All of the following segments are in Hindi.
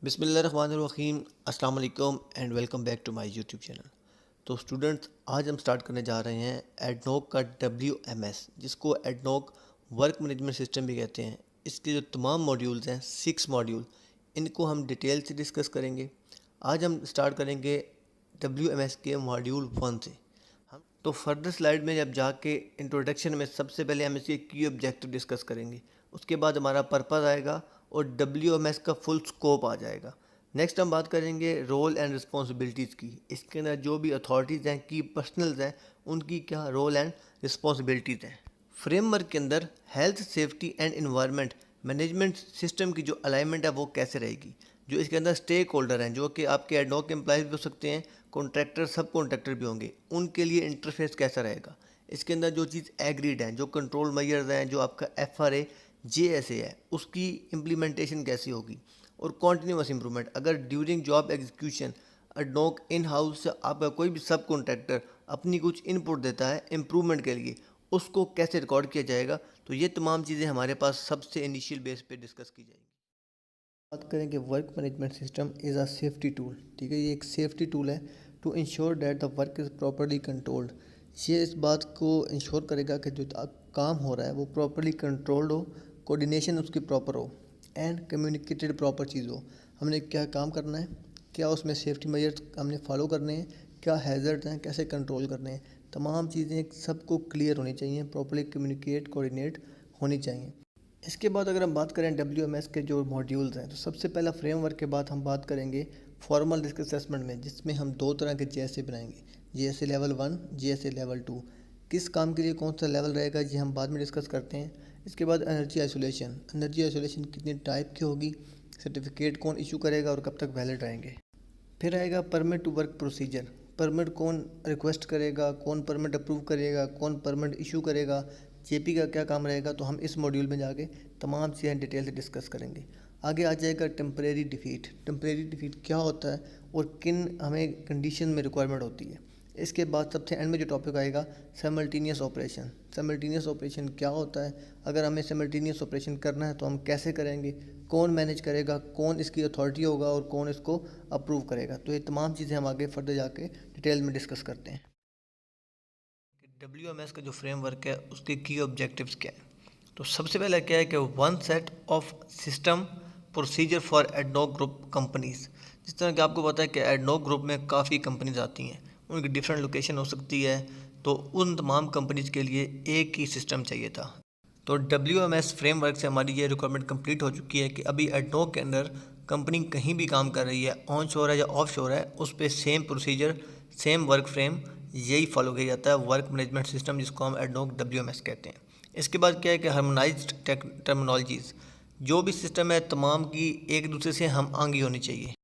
बिस्मिल्लाहिर्रहमानिर्रहीम अस्सलाम वालेकुम and welcome back to my YouTube channel. तो स्टूडेंट्स, आज हम स्टार्ट करने जा रहे हैं एडनोक का WMS, जिसको एडनोक वर्क मैनेजमेंट सिस्टम भी कहते हैं। इसके जो तमाम मॉड्यूल्स हैं 6 मॉड्यूल, इनको हम डिटेल से डिस्कस करेंगे। आज हम स्टार्ट करेंगे WMS के मॉड्यूल 1 से। हम तो फर्दर स्लाइड में जब जाके इंट्रोडक्शन में सबसे पहले हम इसके की ऑब्जेक्टिव डिस्कस करेंगे, उसके बाद हमारा पर्पस आएगा और WMS का फुल स्कोप आ जाएगा। नेक्स्ट हम बात करेंगे रोल एंड रिस्पॉन्सिबिलिटीज़ की। इसके अंदर जो भी अथॉरिटीज़ हैं, की पर्सनल्स हैं, उनकी क्या रोल एंड रिस्पॉन्सिबिलिटीज़ हैं। फ्रेमवर्क के अंदर health safety and environment management system की जो अलाइनमेंट है वो कैसे रहेगी। जो इसके अंदर स्टेक होल्डर हैं, जो कि आपके एडनोक एम्प्लॉयज़ भी हो सकते हैं, कॉन्ट्रैक्टर सब कॉन्ट्रैक्टर भी होंगे, उनके लिए इंटरफेस कैसा रहेगा। इसके अंदर जो चीज़ एग्रीड हैं, जो कंट्रोल मेजर्स हैं, जो आपका FRA JSA है, उसकी इम्प्लीमेंटेशन कैसी होगी। और कॉन्टीन्यूस इंप्रूवमेंट, अगर during job execution ADNOC in house से आपका कोई भी सब कॉन्ट्रैक्टर अपनी कुछ इनपुट देता है इम्प्रूवमेंट के लिए, उसको कैसे रिकॉर्ड किया जाएगा। तो ये तमाम चीज़ें हमारे पास सबसे इनिशियल बेस पे डिस्कस की जाएंगी। बात करें कि work management system is a safety tool. ठीक है, ये एक सेफ्टी टूल है to ensure that the work is properly controlled. ये इस बात को इंश्योर करेगा कि जो काम हो रहा है वो प्रॉपरली कंट्रोल्ड हो, कोऑर्डिनेशन उसकी प्रॉपर हो एंड कम्युनिकेटेड प्रॉपर चीज़ हो। हमने क्या काम करना है, क्या उसमें सेफ्टी मेजर्स हमने फॉलो करने हैं, क्या हैज़र्ड्स हैं, कैसे कंट्रोल करने हैं, तमाम चीज़ें सबको क्लियर होनी चाहिए, प्रॉपरली कम्युनिकेट कोऑर्डिनेट होनी चाहिए। इसके बाद अगर हम बात करें WMS के जो मॉड्यूल्स हैं, तो सबसे पहला फ्रेमवर्क के बाद हम बात करेंगे फॉर्मल रिस्क असेसमेंट में, जिसमें हम दो तरह के JSA बनाएंगे, JSA लेवल 1, JSA लेवल 2। किस काम के लिए कौन सा लेवल रहेगा ये हम बाद में डिस्कस करते हैं। इसके बाद एनर्जी आइसोलेशन कितनी टाइप की होगी, सर्टिफिकेट कौन इशू करेगा और कब तक वैलिड रहेंगे। फिर आएगा permit to work procedure, permit कौन रिक्वेस्ट करेगा, कौन परमिट अप्रूव करेगा, कौन परमिट इशू करेगा, JP का क्या काम रहेगा। तो हम इस मॉड्यूल में जाके तमाम चीज़ें डिटेल से डिस्कस करेंगे। आगे आ जाएगा टेम्परेरी डिफीट क्या होता है और किन हमें कंडीशन में रिक्वायरमेंट होती है। इसके बाद सबसे एंड में जो टॉपिक आएगा साइमल्टेनियस ऑपरेशन क्या होता है, अगर हमें साइमल्टेनियस ऑपरेशन करना है तो हम कैसे करेंगे, कौन मैनेज करेगा, कौन इसकी अथॉरिटी होगा और कौन इसको अप्रूव करेगा। तो ये तमाम चीज़ें हम आगे फर्दर जाके डिटेल में डिस्कस करते हैं। WMS का जो फ्रेमवर्क है उसके की ऑब्जेक्टिव्स क्या है। तो सबसे पहले क्या है कि one set of system procedure for ADNOC group companies. जिस तरह कि आपको पता है कि एडनोक ग्रुप में काफ़ी कंपनीज आती हैं, उनकी डिफरेंट लोकेशन हो सकती है, तो उन तमाम कंपनीज के लिए एक ही सिस्टम चाहिए था। तो WMS फ्रेमवर्क से हमारी ये रिक्वायरमेंट कंप्लीट हो चुकी है कि अभी एडनोक के अंदर कंपनी कहीं भी काम कर रही है, ऑन शोर है या ऑफ शोर है, उस पर same procedure, same work frame यही फॉलो किया जाता है, वर्क मैनेजमेंट सिस्टम, जिसको हम एडनोक WMS कहते हैं। इसके बाद क्या है कि हार्मोनाइज्ड टर्मिनोलॉजीज़, जो भी सिस्टम है तमाम की एक दूसरे से हम आंगी होनी चाहिए।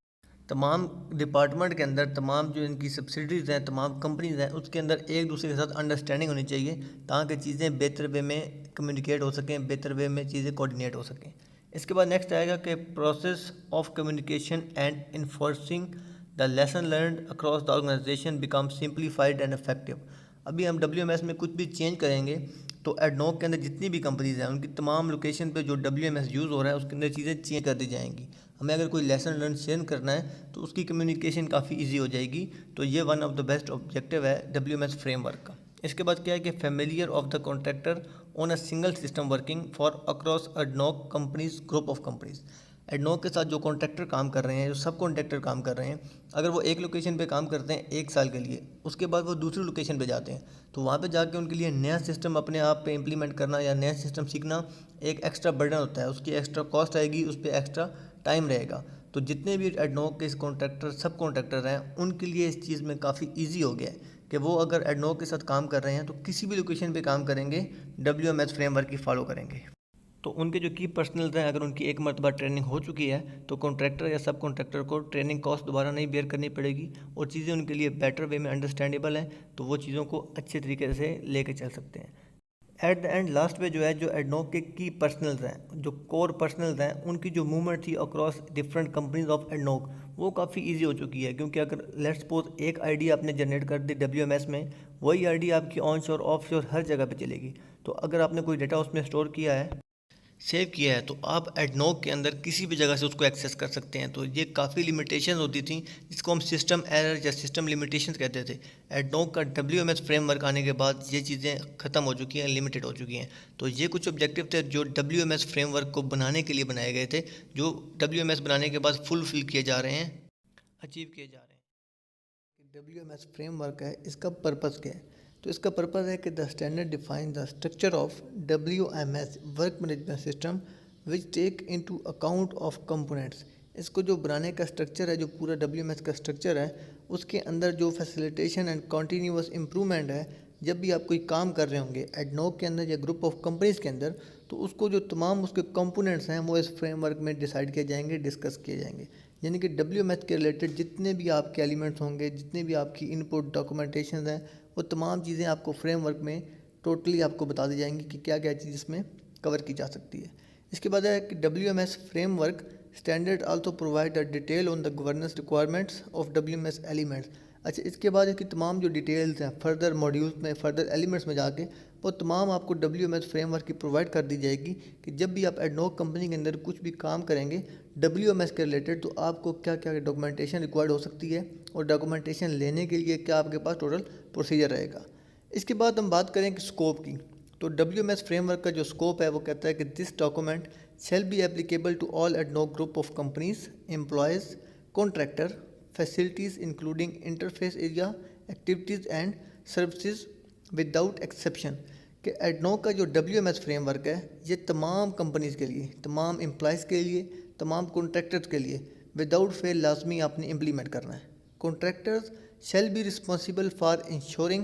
तमाम डिपार्टमेंट के अंदर तमाम जो इनकी सब्सिडीज़ हैं, तमाम कंपनीज़ हैं, उसके अंदर एक दूसरे के साथ अंडरस्टैंडिंग होनी चाहिए, ताकि चीज़ें बेहतर वे में कम्युनिकेट हो सकें, बेहतर वे में चीज़ें कोऑर्डिनेट हो सकें। इसके बाद नेक्स्ट आएगा कि process of communication and enforcing the lesson learned across the organization become simplified and effective. अभी हम WMS में कुछ भी चेंज करेंगे तो एडनोक के अंदर जितनी भी कंपनीज़ हैं उनकी तमाम लोकेशन पे जो WMS यूज़ हो रहा है उसके अंदर चीज़ें चेंज कर दी जाएंगी। हमें अगर कोई लेसन लर्न शेयर करना है तो उसकी कम्युनिकेशन काफ़ी इजी हो जाएगी। तो ये one of the best objective है WMS फ्रेमवर्क का। इसके बाद क्या है कि familiar of the contractor on a single system working for across ADNOC companies group of companies. ADNOC के साथ जो कॉन्ट्रैक्टर काम कर रहे हैं, जो सब कॉन्ट्रैक्टर काम कर रहे हैं, अगर वो एक लोकेशन पे काम करते हैं 1 साल के लिए, उसके बाद वो दूसरी लोकेशन पे जाते हैं, तो वहाँ पे जाके उनके लिए नया सिस्टम अपने आप पे इम्प्लीमेंट करना या नया सिस्टम सीखना एक एक्स्ट्रा बर्डन होता है, उसकी एक्स्ट्रा कॉस्ट आएगी, उस पर एक्स्ट्रा टाइम रहेगा। तो जितने भी एडनोक के कॉन्ट्रैक्टर सब कॉन्ट्रैक्टर हैं उनके लिए इस चीज़ में काफ़ी ईजी हो गया है कि वो अगर एडनोक के साथ काम कर रहे हैं तो किसी भी लोकेशन पे काम करेंगे, WMS फ्रेमवर्क की फॉलो करेंगे। तो उनके जो की पर्सनल्स हैं, अगर उनकी एक मरतबा ट्रेनिंग हो चुकी है तो कॉन्ट्रैक्टर या सब कॉन्ट्रैक्टर को ट्रेनिंग कॉस्ट दोबारा नहीं बेयर करनी पड़ेगी और चीज़ें उनके लिए बेटर वे में अंडरस्टैंडेबल हैं, तो वो चीज़ों को अच्छे तरीके से लेके चल सकते हैं। एट द एंड लास्ट में जो है, जो एडनोक के की पर्सनल्स हैं, जो कोर पर्सनल्स हैं, उनकी जो मूवमेंट थी across different companies of ADNOC, वो काफ़ी इजी हो चुकी है। क्योंकि अगर लेट्स सपोज एक आईडी आपने जनरेट कर दी WMS में, वही आईडी आपकी ऑन शोर ऑफ शोर हर जगह पे चलेगी। तो अगर आपने कोई डेटा उसमें स्टोर किया है सेव किया है तो आप एडनोक के अंदर किसी भी जगह से उसको एक्सेस कर सकते हैं। तो ये काफ़ी लिमिटेशन होती थी जिसको हम सिस्टम एरर या सिस्टम लिमिटेशन कहते थे। एडनोक का WMS फ्रेमवर्क आने के बाद ये चीज़ें ख़त्म हो चुकी हैं, लिमिटेड हो चुकी हैं। तो ये कुछ ऑब्जेक्टिव थे जो WMS फ्रेमवर्क को बनाने के लिए बनाए गए थे, जो WMS बनाने के बाद फुलफिल किए जा रहे हैं, अचीव किए जा रहे हैं। WMS फ्रेमवर्क है, इसका पर्पज़ क्या है? तो इसका पर्पज़ है कि the standard define the structure of WMS work management system which take into account of components. इसको जो बनाने का स्ट्रक्चर है, जो पूरा WMS का स्ट्रक्चर है, उसके अंदर जो फैसिलिटेशन एंड कॉन्टीन्यूअस इम्प्रूवमेंट है, जब भी आप कोई काम कर रहे होंगे एडनोक के अंदर या ग्रुप ऑफ कंपनीज़ के अंदर, तो उसको जो तमाम उसके कंपोनेंट्स हैं वो इस फ्रेमवर्क में डिसाइड किए जाएंगे, डिस्कस किए जाएंगे। यानी कि WMS के रिलेटेड जितने भी आपके एलिमेंट्स होंगे, जितने भी आपकी इनपुट डॉक्यूमेंटेशन हैं, वो तमाम चीज़ें आपको फ्रेमवर्क में टोटली आपको बता दी जाएंगी कि क्या क्या चीज़ इसमें कवर की जा सकती है। इसके बाद है कि WMS framework standard also provide a detail on the governance requirements of WMS elements. अच्छा, इसके बाद इसकी तमाम जो डिटेल्स हैं फर्दर मॉड्यूल्स में, फर्दर एलिमेंट्स में जाके वो तमाम आपको WMS फ्रेमवर्क की प्रोवाइड कर दी जाएगी कि जब भी आप एडनोक कंपनी के अंदर कुछ भी काम करेंगे WMS के रिलेटेड, तो आपको क्या क्या डॉक्यूमेंटेशन रिक्वायर्ड हो सकती है और डॉक्यूमेंटेशन लेने के लिए क्या आपके पास टोटल प्रोसीजर रहेगा। इसके बाद हम बात करें कि स्कोप की, तो WMS फ्रेमवर्क का जो स्कोप है वो कहता है कि this document shall be applicable to all ADNOC group of companies, employees, contractor, facilities including interface area, activities and services without exception। कि एडनोक का जो WMS फ्रेमवर्क है ये तमाम कंपनीज़ के लिए, तमाम एम्प्लॉयज़ के लिए, तमाम कॉन्ट्रैक्टर्स के लिए विदाउट फेल लाजमी आपने इम्प्लीमेंट करना है। Contractors shall be responsible for ensuring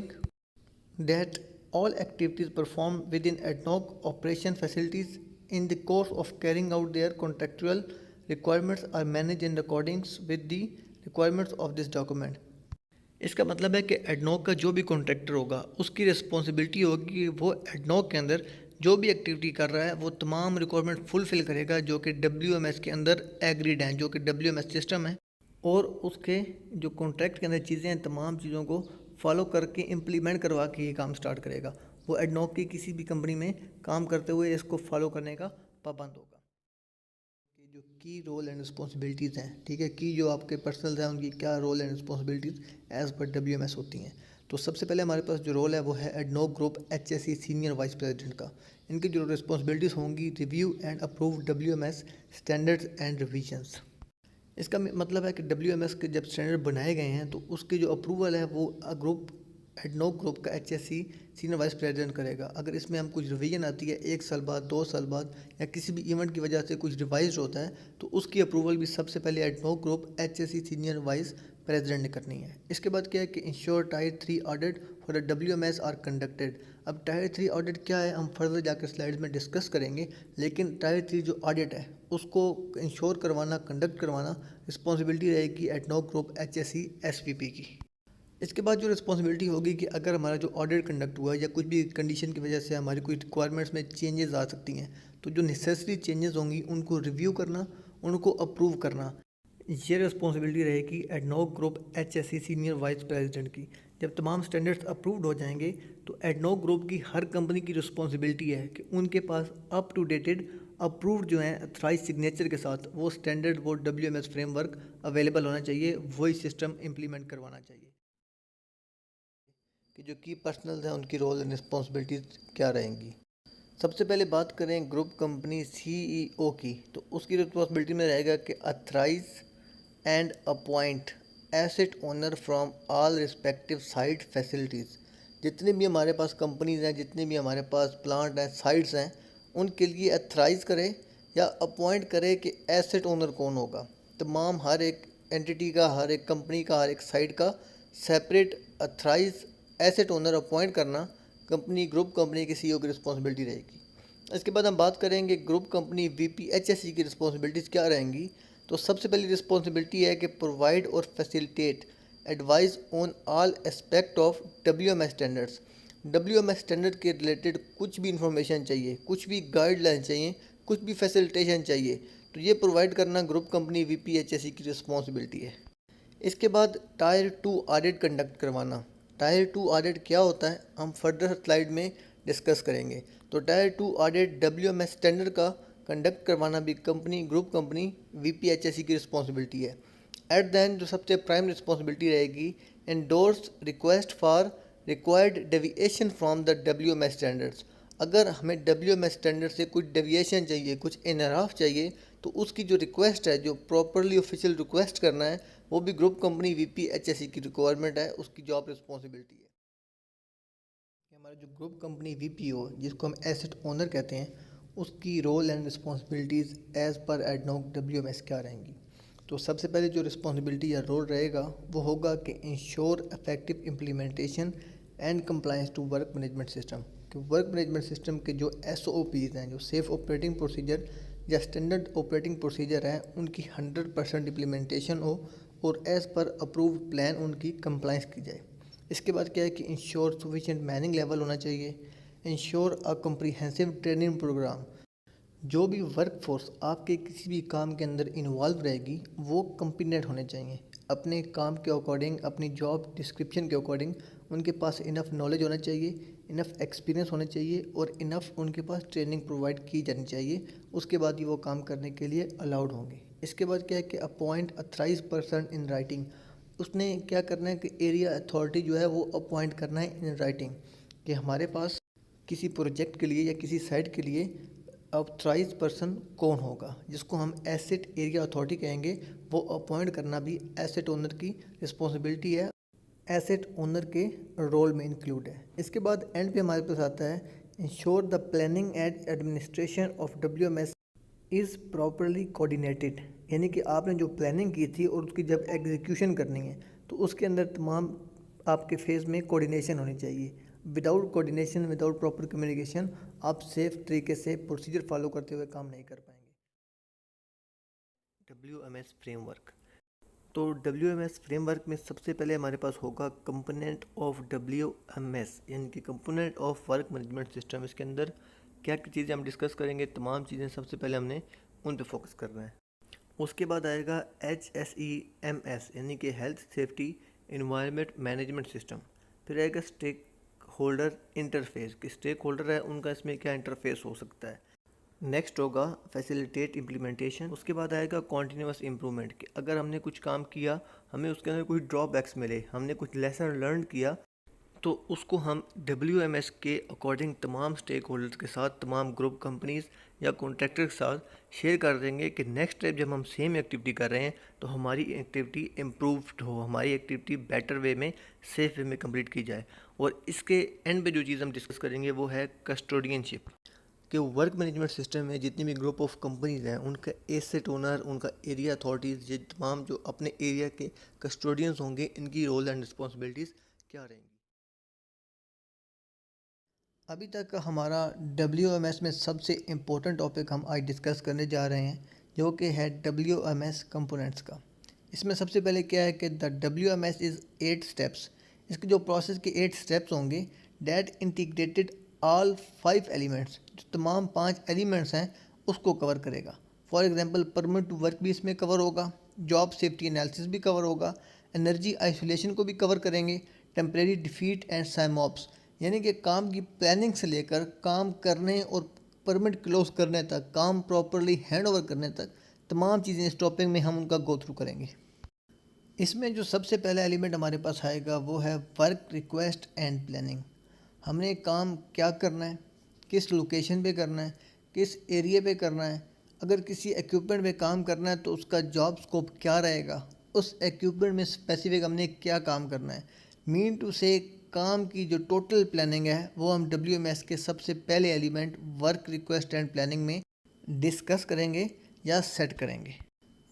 that all activities performed within ADNOC operation facilities in the course of carrying out their contractual requirements are managed in accordance with the requirements of this document। इसका मतलब है कि एडनोक का जो भी कॉन्ट्रैक्टर होगा उसकी रिस्पॉन्सिबिलिटी होगी कि वो एडनोक के अंदर जो भी एक्टिविटी कर रहा है वो तमाम रिक्वायरमेंट फुलफिल करेगा जो कि WMS के अंदर एग्रीड हैं, जो कि WMS सिस्टम है, और उसके जो कॉन्ट्रैक्ट के अंदर चीज़ें हैं तमाम चीज़ों को फॉलो करके इम्प्लीमेंट करवा के ये काम स्टार्ट करेगा। वो एडनोक की किसी भी कंपनी में काम करते हुए इसको फॉलो करने का पाबंद होगा। कि जो की रोल एंड रिस्पॉन्सिबिलिटीज़ हैं, ठीक है, की जो आपके पर्सनल हैं उनकी क्या role and responsibilities as per WMS होती हैं। तो सबसे पहले हमारे पास जो रोल है वो है ADNOC group HSE senior vice president का। इनकी जो रिस्पॉन्सिबिलिटीज़ होंगी review and approve WMS standards and revisions. इसका मतलब है कि WMS के जब स्टैंडर्ड बनाए गए हैं तो उसकी जो अप्रूवल है वो ग्रुप एडनोक ग्रुप का HSE सीनियर वाइस प्रेसिडेंट करेगा। अगर इसमें हम कुछ रिवीजन आती है 1 साल बाद, 2 साल बाद, या किसी भी इवेंट की वजह से कुछ रिवाइज होता है तो उसकी अप्रूवल भी सबसे पहले ADNOC group HSE senior vice president ने करनी है। इसके बाद क्या है कि ensure tier 3 audit for the WMS are conducted. अब टायर 3 ऑडिट क्या है हम फर्दर जाकर स्लाइड्स में डिस्कस करेंगे, लेकिन टायर 3 जो ऑडिट है उसको इंश्योर करवाना, कंडक्ट करवाना रिस्पॉन्सिबिलिटी रहेगी एडनोक ग्रुप HSE SVP की। इसके बाद जो रिस्पॉन्सिबिलिटी होगी कि अगर हमारा जो ऑडिट कंडक्ट हुआ या कुछ भी कंडीशन की वजह से हमारी कोई रिक्वायरमेंट्स में चेंजेस आ सकती हैं, तो जो नेसेसरी चेंजेस होंगी उनको रिव्यू करना, उनको अप्रूव करना, ये रिस्पॉन्सिबिलिटी रहेगी ADNOC group HSE senior vice president की। जब तमाम स्टैंडर्ड्स अप्रूव्ड हो जाएंगे तो एडनोक ग्रुप की हर कंपनी की रिस्पॉन्सिबिलिटी है कि उनके पास अप टू डेटेड अप्रूव्ड जो है अथराइज सिग्नेचर के साथ वो स्टैंडर्ड, वो WMS फ्रेमवर्क अवेलेबल होना चाहिए, वही सिस्टम इम्प्लीमेंट करवाना चाहिए। कि जो की पर्सनल हैं उनकी रोल एंड रिस्पॉन्सिबिलिटीज़ क्या रहेंगी। सबसे पहले बात करें ग्रुप कंपनी CEO की, तो उसकी रिस्पॉन्सिबिलिटी में रहेगा कि authorize and appoint asset owner from all respective site facilities. जितने भी हमारे पास कंपनीज़ हैं, जितने भी हमारे पास प्लांट हैं, साइट्स हैं, उनके लिए अथराइज़ करे या अपॉइंट करे कि एसेट ओनर कौन होगा। तमाम हर एक एंटिटी का, हर एक कंपनी का, हर एक साइट का separate authorize asset owner appoint करना कंपनी, ग्रुप कंपनी के CEO की रिस्पॉन्सिबिलिटी रहेगी। इसके बाद हम बात करेंगे ग्रुप कंपनी VP HSE की रिस्पॉन्सिबिलिटीज़ क्या रहेंगी। तो सबसे पहली रिस्पॉन्सिबिलिटी है कि प्रोवाइड और facilitate advice on all aspect of WMS standards. WMS standard के रिलेटेड कुछ भी इंफॉर्मेशन चाहिए, कुछ भी गाइडलाइन चाहिए, कुछ भी फैसिलिटेशन चाहिए, तो ये प्रोवाइड करना ग्रुप कंपनी VP HSE की रिस्पॉन्सिबिलिटी है। इसके बाद टायर 2 ऑडिट कंडक्ट करवाना। टायर 2 ऑडिट क्या होता है हम फर्दर स्लाइड में डिस्कस करेंगे। तो टायर 2 ऑडिट WMS स्टैंडर्ड का कंडक्ट करवाना भी ग्रुप कंपनी VPHSE की रिस्पॉन्सिबिलिटी है। एट द एंड जो सबसे प्राइम रिस्पॉन्सिबिलिटी रहेगी, endorse request for required deviation from the WMS standards. अगर हमें WMS स्टैंडर्ड से कुछ डेविएशन चाहिए, कुछ इनहराफ चाहिए, तो उसकी जो रिक्वेस्ट है, जो प्रॉपरली ऑफिशियल रिक्वेस्ट करना है, वो भी ग्रुप कंपनी VPHSE की रिक्वायरमेंट है, उसकी जॉब रिस्पॉन्सिबिलिटी है। हमारा जो ग्रुप कंपनी VPO, जिसको हम एसेट ओनर कहते हैं, उसकी role and responsibilities as per ADNOC WMS क्या रहेंगी। तो सबसे पहले जो रिस्पॉन्सिबिलिटी या रोल रहेगा वो होगा कि ensure effective implementation and compliance to work management system. कि वर्क मैनेजमेंट सिस्टम के जो SOPs हैं, जो सेफ ऑपरेटिंग प्रोसीजर या स्टैंडर्ड ऑपरेटिंग प्रोसीजर हैं, उनकी 100% इम्प्लीमेंटेशन हो और एज़ पर अप्रूव्ड प्लान उनकी कंप्लायंस की जाए। इसके बाद क्या है कि इंश्योर सफिशिएंट मैनिंग लेवल होना चाहिए, ensure a comprehensive training program. जो भी वर्क फोर्स आपके किसी भी काम के अंदर इन्वॉल्व रहेगी वो कम्पिटेंट होने चाहिए, अपने काम के अकॉर्डिंग, अपनी जॉब डिस्क्रिप्शन के अकॉर्डिंग उनके पास इनफ नॉलेज होना चाहिए, इनफ एक्सपीरियंस होना चाहिए और इनफ उनके पास ट्रेनिंग प्रोवाइड की जानी चाहिए। उसके बाद ही वो काम करने के लिए अलाउड होंगे। इसके बाद क्या है कि appoint authorize person in writing. उसने क्या करना है कि एरिया अथॉरिटी जो है वो अपॉइंट करना है इन राइटिंग, कि हमारे पास किसी प्रोजेक्ट के लिए या किसी साइट के लिए ऑथराइज पर्सन कौन होगा, जिसको हम एसेट एरिया अथॉरिटी कहेंगे। वो अपॉइंट करना भी एसेट ओनर की रिस्पॉन्सिबिलिटी है, एसेट ओनर के रोल में इंक्लूड है। इसके बाद एंड पे हमारे पास आता है ensure the planning and administration of WMS is properly coordinated. यानी कि आपने जो प्लानिंग की थी और उसकी जब एग्जीक्यूशन करनी है तो उसके अंदर तमाम आपके फेज़ में कोऑर्डिनेशन होनी चाहिए। Without coordination, without proper communication आप सेफ तरीके से प्रोसीजर फॉलो करते हुए काम नहीं कर पाएंगे। WMS framework. तो WMS फ्रेमवर्क में सबसे पहले हमारे पास होगा कंपोनेंट ऑफ WMS, यानी कि component of work management system. इसके अंदर क्या क्या चीज़ें हम डिस्कस करेंगे, तमाम चीज़ें सबसे पहले हमने उन पे फोकस करना है। उसके बाद आएगा HSEMS, यानी कि health safety environment management system. फिर आएगा स्टेक होल्डर इंटरफेस, कि स्टेक होल्डर है उनका इसमें क्या इंटरफेस हो सकता है। नेक्स्ट होगा फैसिलिटेट इम्प्लीमेंटेशन। उसके बाद आएगा कॉन्टीन्यूस इम्प्रूवमेंट, कि अगर हमने कुछ काम किया, हमें उसके अंदर कोई ड्रॉबैक्स मिले, हमने कुछ लेसन लर्न किया, तो उसको हम WMS के अकॉर्डिंग तमाम स्टेक होल्डर्स के साथ, तमाम ग्रुप कंपनीज या कॉन्ट्रैक्टर के साथ शेयर कर देंगे कि नेक्स्ट टाइम जब हम सेम एक्टिविटी कर रहे हैं तो हमारी एक्टिविटी इम्प्रूव्ड हो, हमारी एक्टिविटी बेटर वे में, सेफ वे में कंप्लीट की जाए। और इसके एंड पे जो चीज़ हम डिस्कस करेंगे वो है कस्टोडियनशिप, कि वर्क मैनेजमेंट सिस्टम में जितनी भी ग्रुप ऑफ कंपनीज हैं उनका एसेट ओनर, उनका एरिया अथॉरिटीज़, ये तमाम जो अपने एरिया के कस्टोडियंस होंगे, इनकी रोल एंड रिस्पॉन्सिबिलिटीज़ क्या रहेंगी। अभी तक हमारा WMS में सबसे इम्पोर्टेंट टॉपिक हम आज डिस्कस करने जा रहे हैं, जो कि है WMS कंपोनेंट्स का। इसमें सबसे पहले क्या है कि द WMS इज़ 8 स्टेप्स। इसके जो प्रोसेस के 8 स्टेप्स होंगे, डैट इंटीग्रेटेड ऑल 5 एलिमेंट्स, जो तमाम 5 एलिमेंट्स हैं उसको कवर करेगा। For example permit to work भी इसमें कवर होगा, जॉब सेफ्टी एनालिसिस भी कवर होगा, एनर्जी आइसोलेशन को भी कवर करेंगे, टेम्परेरी डिफीट एंड साइमॉप्स, यानी कि काम की प्लानिंग से लेकर काम करने और परमिट क्लोज करने तक, काम प्रॉपरली हैंड ओवर करने तक, तमाम चीज़ें इस टॉपिक में हम उनका गो थ्रू करेंगे। इसमें जो सबसे पहला एलिमेंट हमारे पास आएगा वो है वर्क रिक्वेस्ट एंड प्लानिंग। हमने काम क्या करना है, किस लोकेशन पे करना है, किस एरिया पे करना है, अगर किसी इक्विपमेंट पे काम करना है तो उसका जॉब स्कोप क्या रहेगा, उस इक्विपमेंट में स्पेसिफिक हमने क्या काम करना है। मीन टू से काम की जो टोटल प्लानिंग है वो हम WMS के सबसे पहले element work request and planning में डिस्कस करेंगे या सेट करेंगे।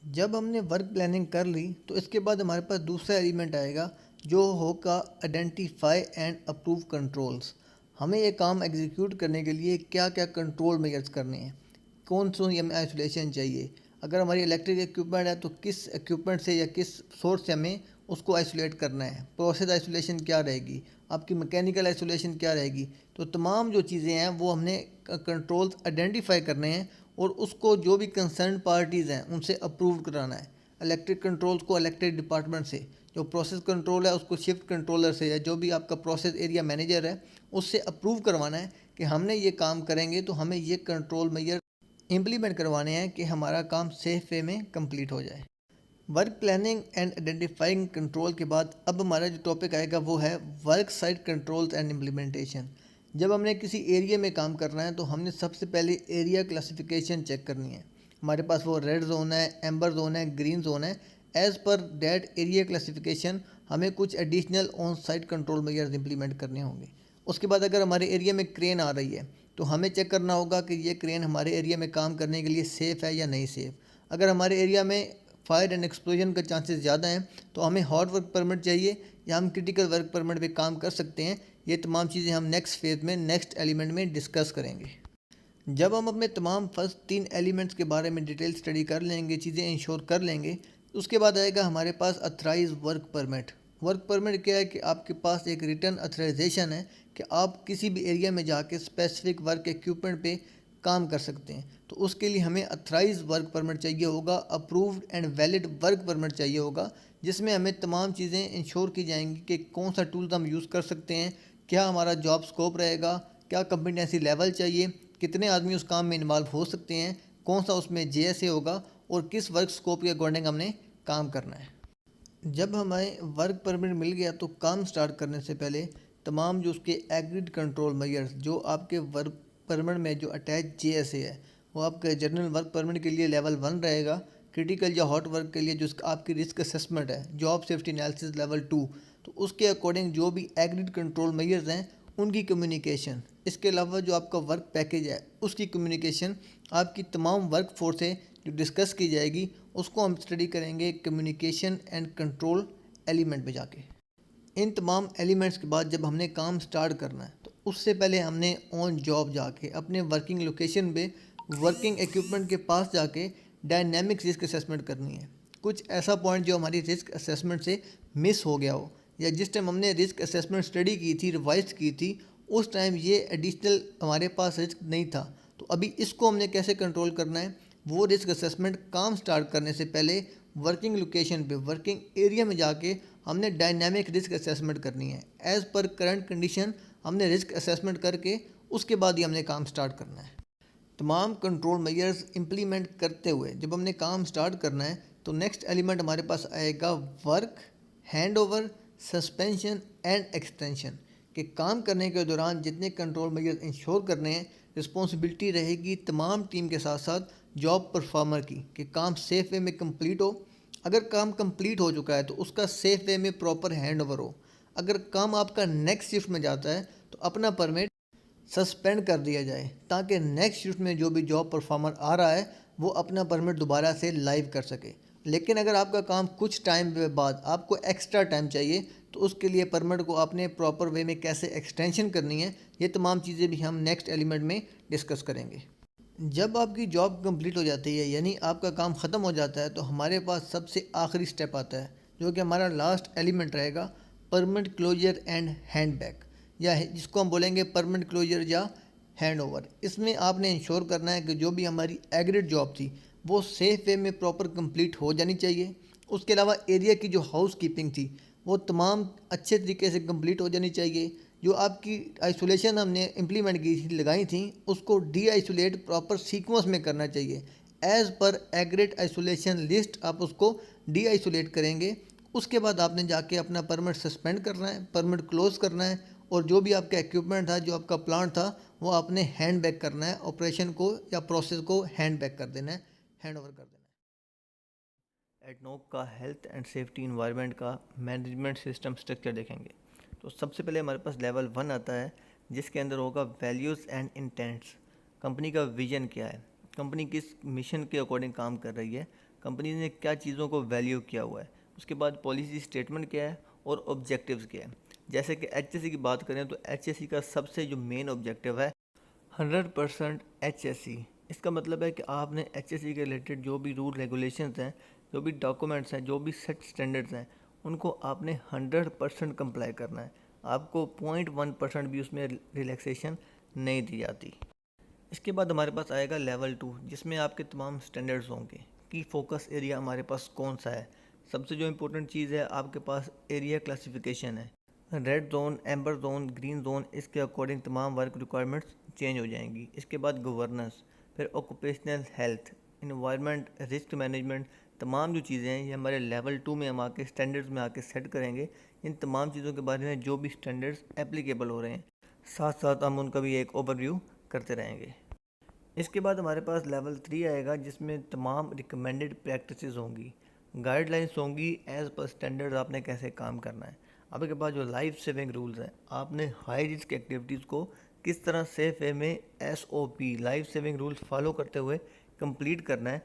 जब हमने वर्क प्लानिंग कर ली तो इसके बाद हमारे पास दूसरा एलिमेंट आएगा जो होगा आइडेंटिफाई एंड अप्रूव कंट्रोल्स। हमें ये काम एग्जीक्यूट करने के लिए क्या क्या कंट्रोल मेजर्स करने हैं, कौन सी हमें आइसोलेशन चाहिए, अगर हमारी इलेक्ट्रिक इक्विपमेंट है तो किस इक्विपमेंट से या किस सोर्स से हमें उसको आइसोलेट करना है, प्रोसेस आइसोलेशन क्या रहेगी, आपकी मैकेनिकल आइसोलेशन क्या रहेगी। तो तमाम जो चीज़ें हैं वो हमने कंट्रोल्स आइडेंटिफाई करने हैं और उसको जो भी कंसर्न पार्टीज़ हैं उनसे अप्रूव कराना है। इलेक्ट्रिक कंट्रोल्स को इलेक्ट्रिक डिपार्टमेंट से, जो प्रोसेस कंट्रोल है उसको शिफ्ट कंट्रोलर से, या जो भी आपका प्रोसेस एरिया मैनेजर है उससे अप्रूव करवाना है कि हमने ये काम करेंगे तो हमें ये कंट्रोल मेजर इम्प्लीमेंट करवाने हैं कि हमारा काम सेफ वे में कंप्लीट हो जाए। Work planning and identifying control के बाद अब हमारा जो टॉपिक आएगा वो है work site controls and implementation. जब हमने किसी एरिया में काम करना है तो हमने सबसे पहले एरिया क्लासिफिकेशन चेक करनी है। हमारे पास वो रेड जोन है, एम्बर जोन है, ग्रीन जोन है। As per that area classification हमें कुछ additional on site control measures implement करने होंगे। उसके बाद अगर हमारे एरिया में क्रेन आ रही है तो हमें चेक करना होगा कि ये क्रेन हमारे एरिया में काम करने के लिए सेफ़ है या नहीं सेफ़। अगर हमारे एरिया में फायर एंड एक्सप्लोजन का चांसेस ज़्यादा हैं तो हमें हॉट वर्क परमिट चाहिए या हम क्रिटिकल वर्क परमिट पे काम कर सकते हैं। ये तमाम चीज़ें हम नेक्स्ट फेज़ में, नेक्स्ट एलिमेंट में डिस्कस करेंगे। जब हम अपने तमाम फर्स्ट 3 एलिमेंट्स के बारे में डिटेल स्टडी कर लेंगे, चीज़ें इंश्योर कर लेंगे, तो उसके बाद आएगा हमारे पास authorise work permit. Work permit क्या है कि आपके पास एक रिटर्न अथराइजेशन है कि आप किसी भी एरिया में जाके स्पेसिफिक वर्क इक्विपमेंट पे काम कर सकते हैं। तो उसके लिए हमें अथराइज वर्क परमिट चाहिए होगा, approved and valid work permit चाहिए होगा, जिसमें हमें तमाम चीज़ें इंश्योर की जाएंगी कि कौन सा टूल्स हम यूज़ कर सकते हैं, क्या हमारा जॉब स्कोप रहेगा, क्या कम्पिटेंसी लेवल चाहिए, कितने आदमी उस काम में इन्वॉल्व हो सकते हैं, कौन सा उसमें JSA होगा और किस वर्क स्कोप के अकॉर्डिंग हमने काम करना है। जब हमें वर्क परमिट मिल गया तो काम स्टार्ट करने से पहले तमाम जो उसके एग्रीड कंट्रोल मेजर्स जो आपके वर्क परमिट में जो अटैच JSA है वो आपके जनरल वर्क परमिट के लिए लेवल 1 रहेगा। क्रिटिकल या हॉट वर्क के लिए जो आपकी रिस्क असेसमेंट है, जॉब सेफ्टी एनालिसिस लेवल 2, तो उसके अकॉर्डिंग जो भी एग्रीड कंट्रोल मेजर्स हैं उनकी कम्युनिकेशन, इसके अलावा जो आपका वर्क पैकेज है उसकी कम्युनिकेशन, आपकी तमाम वर्क फोर्स से जो डिस्कस की जाएगी उसको हम स्टडी करेंगे कम्युनिकेशन एंड कंट्रोल एलिमेंट में जाके। इन तमाम एलिमेंट्स के बाद जब हमने काम स्टार्ट करना है तो उससे पहले हमने ऑन जॉब जाके अपने वर्किंग लोकेशन पे वर्किंग इक्विपमेंट के पास जाके डायनेमिक रिस्क असेसमेंट करनी है। कुछ ऐसा पॉइंट जो हमारी रिस्क असेसमेंट से मिस हो गया हो, या जिस टाइम हमने रिस्क असेसमेंट स्टडी की थी, रिवाइज की थी, उस टाइम ये एडिशनल हमारे पास रिस्क नहीं था, तो अभी इसको हमने कैसे कंट्रोल करना है, वो रिस्क असेसमेंट काम स्टार्ट करने से पहले वर्किंग लोकेशन पे, वर्किंग एरिया में जाके हमने डायनामिक रिस्क असेसमेंट करनी है। एज़ पर करंट कंडीशन हमने रिस्क असेसमेंट करके उसके बाद ही हमने काम स्टार्ट करना है। तमाम कंट्रोल मेजर्स इंप्लीमेंट करते हुए जब हमने काम स्टार्ट करना है तो नेक्स्ट एलिमेंट हमारे पास आएगा work handover, suspension and extension. कि काम करने के दौरान जितने कंट्रोल मेजर्स इंश्योर करने हैं, रिस्पॉन्सिबिलिटी रहेगी तमाम टीम के साथ साथ जॉब परफॉर्मर की कि काम सेफ वे में कंप्लीट हो। अगर काम कंप्लीट हो चुका है तो उसका सेफ वे में प्रॉपर हैंड ओवर हो। अगर काम आपका नेक्स्ट शिफ्ट में जाता है तो अपना परमिट सस्पेंड कर दिया जाए ताकि नेक्स्ट शिफ्ट में जो भी जॉब परफॉर्मर आ रहा है वो अपना परमिट दोबारा से लाइव कर सके। लेकिन अगर आपका काम कुछ टाइम के बाद आपको एक्स्ट्रा टाइम चाहिए तो उसके लिए परमिट को आपने प्रॉपर वे में कैसे एक्सटेंशन करनी है, ये तमाम चीज़ें भी हम नेक्स्ट एलिमेंट में डिस्कस करेंगे। जब आपकी जॉब कंप्लीट हो जाती है यानी आपका काम ख़त्म हो जाता है तो हमारे पास सबसे आखिरी स्टेप आता है जो कि हमारा लास्ट एलिमेंट रहेगा, परमिट क्लोजर एंड हैंडबैक, या जिसको हम बोलेंगे परमिट क्लोजर या हैंड ओवर। इसमें आपने इंश्योर करना है कि जो भी हमारी एग्रीड जॉब थी वो सेफ वे में प्रॉपर कंप्लीट हो जानी चाहिए। उसके अलावा एरिया की जो हाउस कीपिंग थी वो तमाम अच्छे तरीके से कंप्लीट हो जानी चाहिए। जो आपकी आइसोलेशन हमने इम्प्लीमेंट की थी, लगाई थी, उसको डी आइसोलेट प्रॉपर सीक्वेंस में करना चाहिए। As per agreed isolation list आप उसको डी आइसोलेट करेंगे। उसके बाद आपने जाके अपना परमिट सस्पेंड करना है, परमिट क्लोज करना है, और जो भी आपका इक्विपमेंट था, जो आपका प्लांट था, वो आपने हैंड बैक करना है, ऑपरेशन को या प्रोसेस को हैंड बैक कर देना है, हैंड ओवर कर देना है। एडनोक का हेल्थ एंड सेफ्टी इन्वायरमेंट का मैनेजमेंट सिस्टम स्ट्रक्चर देखेंगे तो सबसे पहले हमारे पास लेवल 1 आता है जिसके अंदर होगा वैल्यूज़ एंड इंटेंट्स। कंपनी का विजन क्या है, कंपनी किस मिशन के अकॉर्डिंग काम कर रही है, कंपनी ने क्या चीज़ों को वैल्यू किया हुआ है। उसके बाद पॉलिसी स्टेटमेंट क्या है और ऑब्जेक्टिव्स क्या है। जैसे कि HSE की बात करें तो HSE का सबसे जो मेन ऑब्जेक्टिव है 100% HSE। इसका मतलब है कि आपने HSE के रिलेटेड जो भी रूल रेगुलेशंस हैं, जो भी डॉक्यूमेंट्स हैं, जो भी सेट स्टैंडर्ड्स हैं, उनको आपने 100% कंप्लाई करना है। आपको 0.1% भी उसमें रिलैक्सेशन नहीं दी जाती। इसके बाद हमारे पास आएगा लेवल 2 जिसमें आपके तमाम स्टैंडर्ड्स होंगे की फोकस एरिया हमारे पास कौन सा है। सबसे जो इम्पोर्टेंट चीज़ है, आपके पास एरिया क्लासिफिकेशन है। Red zone, amber zone, green zone, इसके अकॉर्डिंग तमाम वर्क रिक्वायरमेंट्स चेंज हो जाएंगी। इसके बाद गवर्नेंस, फिर occupational health, environment, risk management, तमाम जो चीज़ें हैं ये हमारे लेवल 2 में हम आके स्टैंडर्ड्स में आके सेट करेंगे। इन तमाम चीज़ों के बारे में जो भी स्टैंडर्ड्स एप्लीकेबल हो रहे हैं, साथ साथ हम उनका भी एक ओवरव्यू करते रहेंगे। इसके बाद हमारे पास लेवल 3 आएगा, जिसमें तमाम रिकमेंडेड प्रैक्टिसेस होंगी, गाइडलाइंस होंगी, एज पर स्टैंडर्ड आपने कैसे काम करना है। आपके पास जो लाइफ सेविंग रूल्स हैं, आपने हाई रिस्क एक्टिविटीज़ को किस तरह सेफ वे में SOP life saving rules follow करते हुए कंप्लीट करना है,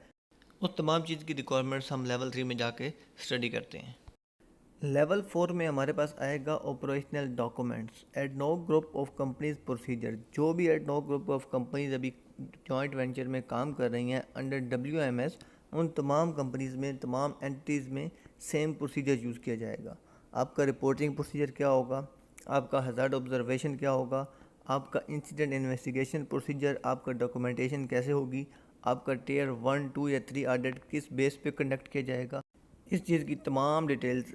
उस तमाम चीज़ की रिक्वायरमेंट्स हम लेवल 3 में जाके स्टडी करते हैं। लेवल 4 में हमारे पास आएगा operational documents, ADNOC group of companies procedure. जो भी एडनॉक ग्रुप ऑफ कंपनीज अभी जॉइंट वेंचर में काम कर रही हैं अंडर WMS, उन तमाम कंपनीज में, तमाम एंटिटीज़ में सेम प्रोसीजर यूज़ किया जाएगा। आपका रिपोर्टिंग प्रोसीजर क्या होगा, आपका हज़ार्ड ऑब्जर्वेशन क्या होगा, आपका इंसिडेंट इन्वेस्टिगेशन प्रोसीजर, आपका डॉक्यूमेंटेशन कैसे होगी, आपका टियर 1, 2 या 3 ऑडिट किस बेस पे कंडक्ट किया जाएगा। इस चीज़ की तमाम details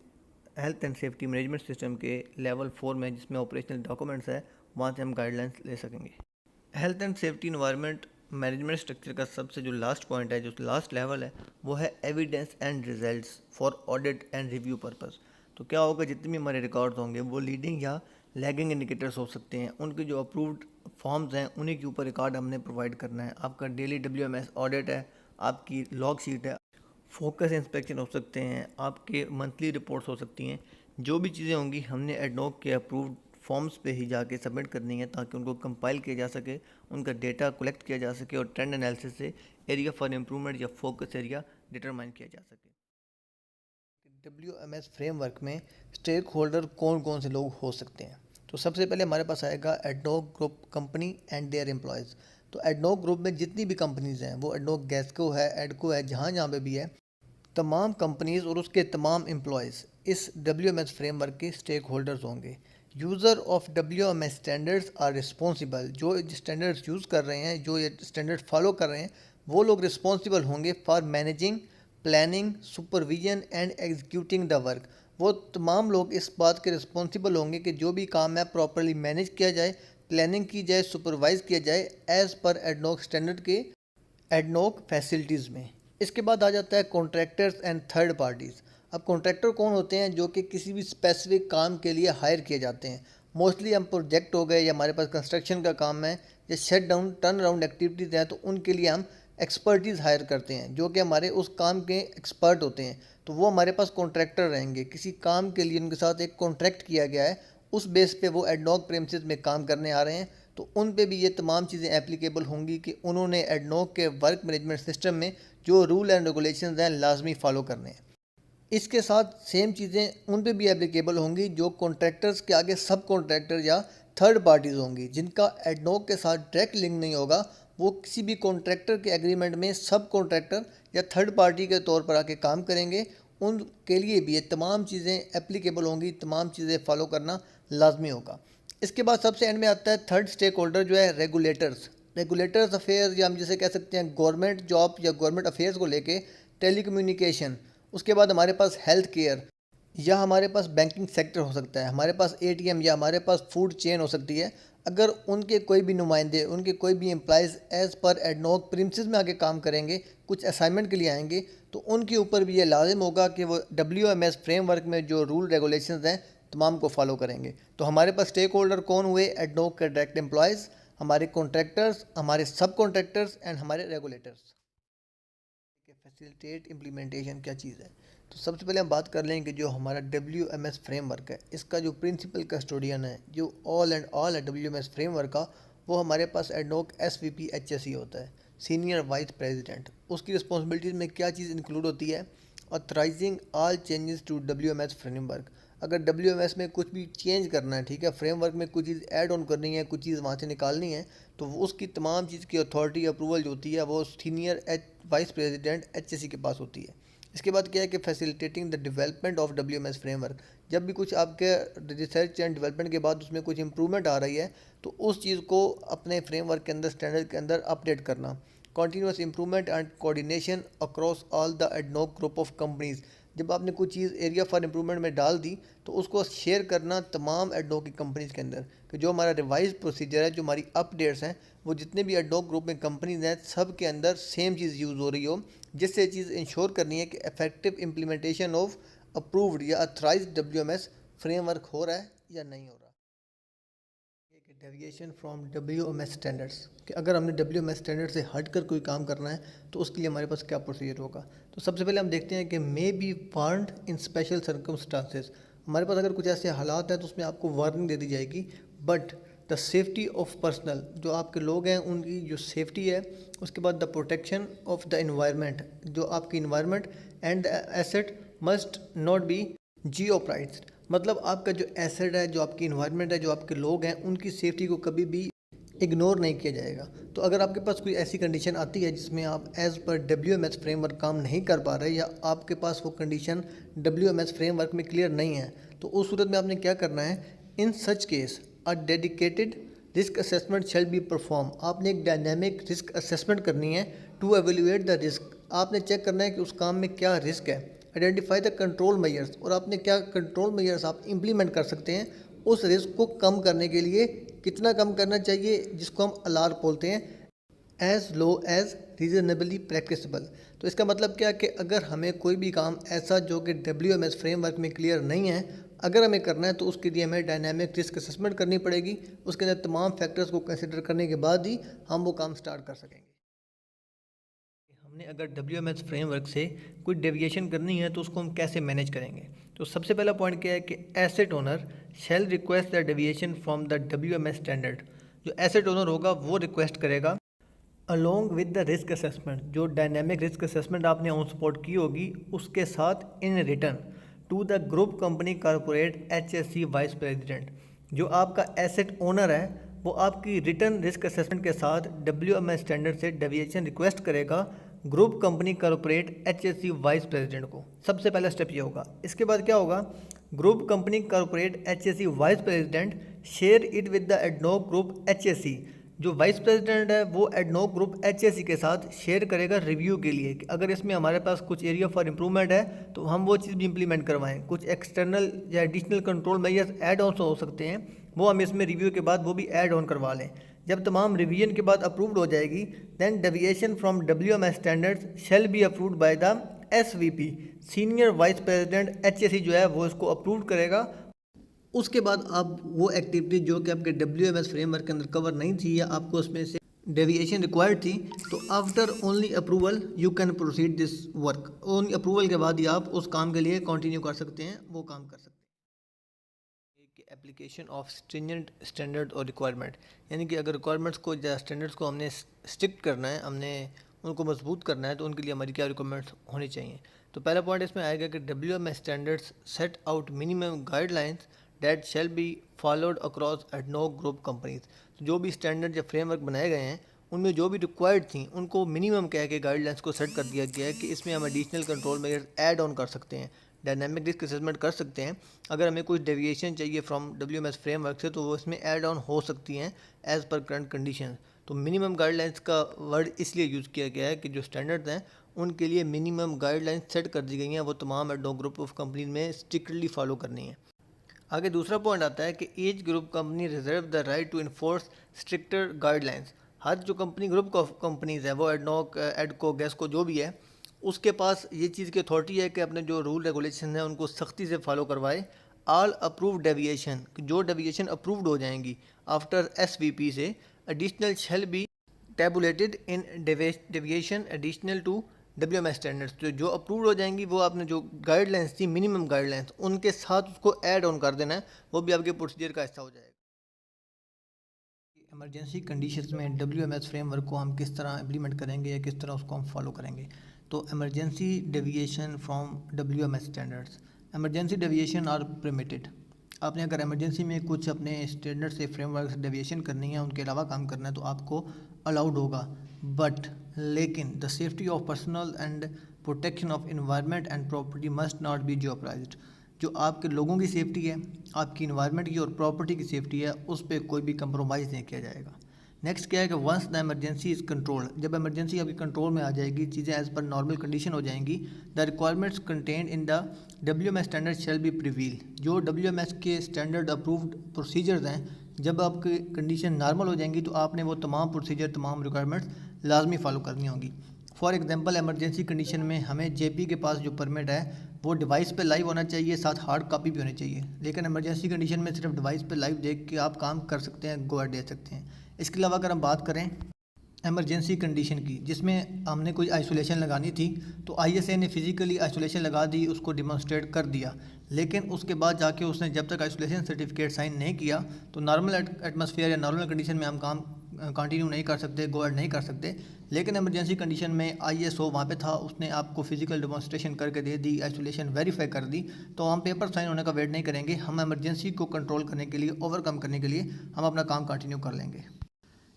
health and safety management system के लेवल 4 में, जिसमें ऑपरेशनल डॉक्यूमेंट्स है, वहाँ से हम गाइडलाइंस ले सकेंगे। Health and safety environment management structure का सबसे जो लास्ट पॉइंट है, जो लास्ट लेवल है, वो है evidence and results for audit and review purpose. तो क्या होगा, जितने भी हमारे रिकॉर्ड्स होंगे वो लीडिंग या लैगिंग इंडिकेटर्स हो सकते हैं। उनके जो अप्रूव्ड फॉर्म्स हैं उन्हीं के ऊपर रिकॉर्ड हमने प्रोवाइड करना है। आपका डेली WMS ऑडिट है, आपकी लॉग शीट है, फोकस इंस्पेक्शन हो सकते हैं, आपके मंथली रिपोर्ट्स हो सकती हैं। जो भी चीज़ें होंगी हमने एडनॉक के अप्रूव्ड फॉर्म्स पे ही जाके सबमिट करनी है, ताकि उनको कंपाइल किया जा सके, उनका डेटा कलेक्ट किया जा सके और ट्रेंड एनालिसिस से एरिया फॉर इम्प्रूवमेंट या फोकस एरिया डिटरमाइन किया जा सके। WMS फ्रेमवर्क में स्टेक होल्डर कौन कौन से लोग हो सकते हैं। तो सबसे पहले हमारे पास आएगा ADNOC group company and there employees. तो एडनॉक ग्रुप में जितनी भी कंपनीज़ हैं, वो एडनॉक गैसको है, एडको है, जहाँ जहाँ पे भी है, तमाम कंपनीज़ और उसके तमाम एम्प्लॉयज़ इस WMS फ्रेमवर्क के स्टेक होल्डर्स होंगे। User of WMS standards are responsible. जो स्टैंडर्ड्स यूज़ कर रहे हैं, जो ये स्टैंडर्ड फॉलो कर रहे हैं, वो लोग रिस्पॉन्सिबल होंगे for managing, planning, supervision and executing the work. वो तमाम लोग इस बात के रिस्पॉन्सिबल होंगे कि जो भी काम है प्रॉपरली मैनेज किया जाए, प्लानिंग की जाए, सुपरवाइज किया जाए एज़ पर एडनॉक स्टैंडर्ड के एडनॉक फैसिलिटीज़ में। इसके बाद आ जाता है कॉन्ट्रैक्टर्स एंड थर्ड पार्टीज़। अब कॉन्ट्रैक्टर कौन होते हैं, जो कि किसी भी स्पेसिफिक काम के लिए हायर किए जाते हैं। मोस्टली हम प्रोजेक्ट हो गए या हमारे पास कंस्ट्रक्शन का काम है या shut down turn around activities हैं, तो उनके लिए हम एक्सपर्टीज़ हायर करते हैं, जो कि हमारे उस काम के एक्सपर्ट होते हैं। तो वो हमारे पास कॉन्ट्रैक्टर रहेंगे। किसी काम के लिए उनके साथ एक कॉन्ट्रैक्ट किया गया है, उस बेस पे वो एडनॉक प्रेमिसेस में काम करने आ रहे हैं, तो उन पे भी ये तमाम चीज़ें एप्लीकेबल होंगी कि उन्होंने एडनॉक के वर्क मैनेजमेंट सिस्टम में जो रूल एंड रेगुलेशंस हैं लाजमी फ़ॉलो करने हैं। इसके साथ सेम चीज़ें उन पे भी एप्लीकेबल होंगी जो कॉन्ट्रैक्टर्स के आगे सब कॉन्ट्रैक्टर या थर्ड पार्टीज़ होंगी, जिनका एडनॉक के साथ डायरेक्ट लिंक नहीं होगा। वो किसी भी कॉन्ट्रैक्टर के एग्रीमेंट में सब कॉन्ट्रैक्टर या थर्ड पार्टी के तौर पर आके काम करेंगे। उनके लिए भी ये तमाम चीज़ें एप्लीकेबल होंगी, तमाम चीज़ें फॉलो करना लाजमी होगा। इसके बाद सबसे एंड में आता है थर्ड स्टेक होल्डर, जो है रेगुलेटर्स। रेगुलेटर्स अफेयर्स, या हम जिसे कह सकते हैं गवर्नमेंट जॉब या गवर्नमेंट अफेयर्स को लेके, टेलीकम्युनिकेशन, उसके बाद हमारे पास हेल्थ केयर, या हमारे पास बैंकिंग सेक्टर हो सकता है, हमारे पास ATM, या हमारे पास फूड चेन हो सकती है। अगर उनके कोई भी नुमाइंदे, उनके कोई भी employees as per ADNOC premises में आके काम करेंगे, कुछ असाइनमेंट के लिए आएंगे, तो उनके ऊपर भी ये लाजिम होगा कि वो WMS फ्रेमवर्क में जो रूल रेगुलेशंस हैं तमाम को फॉलो करेंगे। तो हमारे पास स्टेक होल्डर कौन हुए, एडनॉक के डायरेक्ट एम्प्लॉयज़, हमारे कॉन्ट्रैक्टर्स, हमारे सब कॉन्ट्रैक्टर्स एंड हमारे रेगुलेटर्स। फैसिलिटेट इम्प्लीमेंटेशन क्या चीज़ है। तो सबसे पहले हम बात कर लें कि जो हमारा WMS फ्रेमवर्क है, इसका जो प्रिंसिपल कस्टोडियन है, जो ऑल एंड ऑल है WMS फ्रेमवर्क का, वो हमारे पास एडनॉक SVP HSE होता है, सीनियर वाइस प्रेसिडेंट। उसकी रिस्पॉन्सिबिलिटीज़ में क्या चीज़ इंक्लूड होती है, authorizing all changes to WMS framework. अगर WMS में कुछ भी चेंज करना है, ठीक है, फ्रेमवर्क में कुछ चीज़ ऐड ऑन करनी है, कुछ चीज़ वहाँ से निकालनी है, तो उसकी तमाम चीज़ की अथॉरिटी अप्रूवल जो होती है वो सीनियर वाइस प्रेसिडेंट HSE के पास होती है। इसके बाद क्या है कि facilitating the development of WMS framework. जब भी कुछ आपके रिसर्च एंड डेवलपमेंट के बाद उसमें कुछ इंप्रूवमेंट आ रही है, तो उस चीज़ को अपने फ्रेमवर्क के अंदर, स्टैंडर्ड के अंदर अपडेट करना। continuous improvement and coordination across all the ADNOC group of companies। जब आपने कोई चीज़ एरिया फॉर इम्प्रूवमेंट में डाल दी तो उसको शेयर करना तमाम एडनॉक की कंपनीज़ के अंदर, कि जो हमारा रिवाइज प्रोसीजर है, जो हमारी अपडेट्स हैं, वो जितने भी एडनॉक ग्रुप में कंपनीज हैं सब के अंदर सेम चीज़ यूज़ हो रही हो, जिससे चीज़ इंश्योर करनी है कि इफेक्टिव इम्प्लीमेंटेशन ऑफ अप्रूव्ड या अथराइज्ड WMS फ्रेमवर्क हो रहा है या नहीं हो रहा। डेविएशन फ्रॉम WMS स्टैंडर्ड्स, कि अगर हमने WMS स्टैंडर्ड से हट कर कोई काम करना है तो उसके लिए हमारे पास क्या प्रोसीजर होगा। तो सबसे पहले हम देखते हैं कि may be warned in special circumstances. हमारे पास अगर कुछ ऐसे हालात हैं तो उसमें आपको वार्निंग दे दी जाएगी, but the safety of personal, जो आपके लोग हैं उनकी जो सेफ्टी है, उसके बाद the protection of the environment, जो आपकी environment and the asset must not be jeopardised, मतलब आपका जो एसेट है, जो आपकी इन्वायरमेंट है, जो आपके लोग हैं, उनकी सेफ्टी को कभी भी इग्नोर नहीं किया जाएगा। तो अगर आपके पास कोई ऐसी कंडीशन आती है जिसमें आप एज़ पर WMS फ्रेमवर्क काम नहीं कर पा रहे, या आपके पास वो कंडीशन WMS फ्रेमवर्क में क्लियर नहीं है, तो उस सूरत में आपने क्या करना है, in such case a dedicated risk assessment shall be perform. आपने एक डायनेमिक रिस्क असेसमेंट करनी है टू एवेल्यूएट द रिस्क। आपने चेक करना है कि उस काम में क्या रिस्क है, आइडेंटिफाई द कंट्रोल मेजर्स, और आपने क्या कंट्रोल मेजर्स आप इम्प्लीमेंट कर सकते हैं उस रिस्क को कम करने के लिए। कितना कम करना चाहिए, जिसको हम अलार्म बोलते हैं, as low as reasonably practicable. तो इसका मतलब क्या है कि अगर हमें कोई भी काम ऐसा जो कि WMS फ्रेमवर्क में क्लियर नहीं है, अगर हमें करना है तो उसके लिए हमें डायनामिक रिस्क असेसमेंट करनी पड़ेगी। उसके अंदर तमाम फैक्टर्स को कंसिडर करने के बाद ही हम वो काम स्टार्ट कर सकेंगे। हमने अगर WMS फ्रेमवर्क से कोई डेविएशन करनी है तो उसको हम कैसे मैनेज करेंगे। तो सबसे पहला पॉइंट क्या है कि asset owner shall request the deviation from the WMS standard. जो एसेट ओनर होगा वो रिक्वेस्ट करेगा along with the risk assessment, जो डायनेमिक रिस्क असेसमेंट आपने ऑन स्पॉट की होगी, उसके साथ in return to the group company corporate HSE vice president. जो आपका एसेट ओनर है वो आपकी रिटर्न रिस्क असेसमेंट के साथ WMS स्टैंडर्ड से डेविएशन रिक्वेस्ट करेगा group company corporate HSE vice president को। सबसे पहला स्टेप ये होगा। इसके बाद क्या होगा, group company corporate HSE vice president share it with the ADNOC group HSE। जो वाइस प्रेसिडेंट है वो एडनॉक ग्रुप HSE के साथ शेयर करेगा रिव्यू के लिए, कि अगर इसमें हमारे पास कुछ एरिया फॉर इम्प्रूवमेंट है तो हम वो चीज़ भी इंप्लीमेंट करवाएं। कुछ एक्सटर्नल या additional control measures add on हो सकते हैं, वो हम इसमें रिव्यू के बाद वो भी ऐड ऑन करवा लें। जब तमाम रिवीजन के बाद अप्रूव्ड हो जाएगी, then deviation from WMS standards shall be approved by the SVP, senior vice president HSE जो है वो इसको अप्रूव करेगा। उसके बाद आप वो एक्टिविटी जो कि आपके WMS फ्रेमवर्क के अंदर कवर नहीं थी या आपको उसमें से डेविएशन रिक्वायर्ड थी, तो after only approval you can proceed this work. Only approval के बाद ही आप उस काम के लिए कंटिन्यू कर सकते हैं, वो काम कर सकते हैं। एप्लीकेशन ऑफ स्ट्रिंजेंट स्टैंडर्ड और रिक्वायरमेंट, यानी कि अगर रिक्वायरमेंट्स को या स्टैंडर्ड्स को हमने स्ट्रिक्ट करना है, हमने उनको मजबूत करना है, तो उनके लिए हमारी क्या रिक्वायरमेंट्स होनी चाहिए। तो पहला पॉइंट इसमें आएगा कि WMS standards set out minimum guidelines that shall be followed across ADNOC group companies. जो भी स्टैंडर्ड या फ्रेमवर्क बनाए गए हैं उनमें जो भी रिक्वायर्ड थी उनको मिनिमम कह के गाइडलाइंस को सेट कर दिया गया है कि इसमें हम additional control measures add on कर सकते हैं, डायनामिक रिस्क असेसमेंट कर सकते हैं। अगर हमें कुछ डेविएशन चाहिए फ्रॉम WMS फ्रेमवर्क से तो वो इसमें ऐड ऑन हो सकती हैं एज़ पर करंट कंडीशन। तो मिनिमम गाइडलाइंस का वर्ड इसलिए यूज़ किया गया है कि जो स्टैंडर्ड्स हैं उनके लिए मिनिमम गाइडलाइंस सेट कर दी गई हैं, वो तमाम एडनॉक ग्रुप ऑफ कंपनीज में स्ट्रिक्टली फॉलो करनी है। आगे दूसरा पॉइंट आता है कि each group company reserve the right to enforce stricter guidelines. हर जो कंपनी ग्रुप ऑफ कंपनीज है, वो एडनॉक, एडको, गैसको जो भी है, उसके पास ये चीज़ की अथॉरिटी है कि अपने जो रूल रेगुलेशन है उनको सख्ती से फॉलो करवाए। ऑल अप्रूव्ड डेविएशन, जो डेविएशन अप्रूव्ड हो जाएंगी आफ्टर SVP से, additional shall be tabulated in deviation additional to WMS standards. तो जो अप्रूव्ड हो जाएंगी वो आपने जो गाइडलाइंस थी, मिनिमम गाइडलाइंस, उनके साथ उसको ऐड ऑन कर देना है, वो भी आपके प्रोसीजर का हिस्सा हो जाएगा। इमरजेंसी कंडीशंस में WMS फ्रेमवर्क को हम किस तरह इम्प्लीमेंट करेंगे या किस तरह उसको हम फॉलो करेंगे। तो emergency deviation from WMS standards, emergency deviation are permitted. आपने अगर इमरजेंसी में कुछ अपने स्टैंडर्ड से, फ्रेमवर्क से डेविएशन करनी है, उनके अलावा काम करना है, तो आपको अलाउड होगा, बट लेकिन the safety of personnel and protection of environment and property must not be jeopardised. जो आपके लोगों की सेफ्टी है, आपकी इन्वायरमेंट की और प्रॉपर्टी की सेफ्टी है, उस पर कोई भी कंप्रोमाइज़ नहीं किया जाएगा। नेक्स्ट क्या है कि once the emergency is control, जब इमरजेंसी आपकी कंट्रोल में आ जाएगी, चीज़ें एज़ पर नॉर्मल कंडीशन हो जाएंगी, the requirements contain in the WMS standard shall be प्रिवील, जो WMS के स्टैंडर्ड अप्रूव्ड प्रोसीजर्स हैं, जब आपकी कंडीशन नॉर्मल हो जाएंगी तो आपने वो तमाम प्रोसीजर, तमाम रिक्वायरमेंट्स लाजमी फ़ॉलो करनी होंगी। फॉर एग्जांपल, इमरजेंसी कंडीशन में हमें JP के पास जो परमिट है वो डिवाइस पे लाइव होना चाहिए, साथ हार्ड कॉपी भी होनी चाहिए। लेकिन इमरजेंसी कंडीशन में सिर्फ डिवाइस पे लाइव देख के आप काम कर सकते हैं, गो अहेड दे सकते हैं। इसके अलावा अगर हम बात करें इमरजेंसी कंडीशन की, जिसमें हमने कोई आइसोलेशन लगानी थी, तो ISA ने फिज़िकली आइसोलेशन लगा दी, उसको डिमॉन्स्ट्रेट कर दिया, लेकिन उसके बाद जाके उसने जब तक आइसोलेशन सर्टिफिकेट साइन नहीं किया तो नॉर्मल एटमॉस्फेयर या नॉर्मल कंडीशन में हम काम कंटिन्यू नहीं कर सकते, गो अहेड नहीं कर सकते। लेकिन इमरजेंसी कंडीशन में ISO वहाँ पे था, उसने आपको फिजिकल डिमॉन्स्ट्रेशन करके दे दी, आइसोलेशन वेरीफाई कर दी, तो हम पेपर साइन होने का वेट नहीं करेंगे, हम इमरजेंसी को कंट्रोल करने के लिए, ओवरकम करने के लिए हम अपना काम कंटिन्यू कर लेंगे।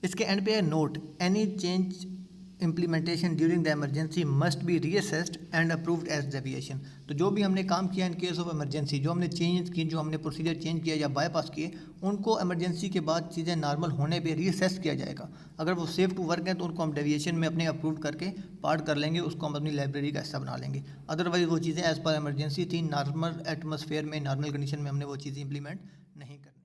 इसके एंड पे है note, any change implementation during the emergency must be reassessed and approved as deviation. तो जो भी हमने काम किया इन केस ऑफ इमरजेंसी, जो हमने चेंज की, जो हमने प्रोसीजर चेंज किया या बाईपास किए, उनको इमरजेंसी के बाद चीज़ें नॉर्मल होने पे रीअसेस किया जाएगा। अगर वो सेफ टू वर्क हैं तो उनको हम डेविएशन में अपने अप्रूव करके पार्ट कर लेंगे, उसको हम अपनी लाइब्रेरी का हिस्सा बना लेंगे। अदरवाइज वो चीज़ें एज़ पर इमरजेंसी थी, नॉर्मल एटमॉस्फेयर में, नॉर्मल कंडीशन में हमने वो चीज़ें इंप्लीमेंट नहीं करनी।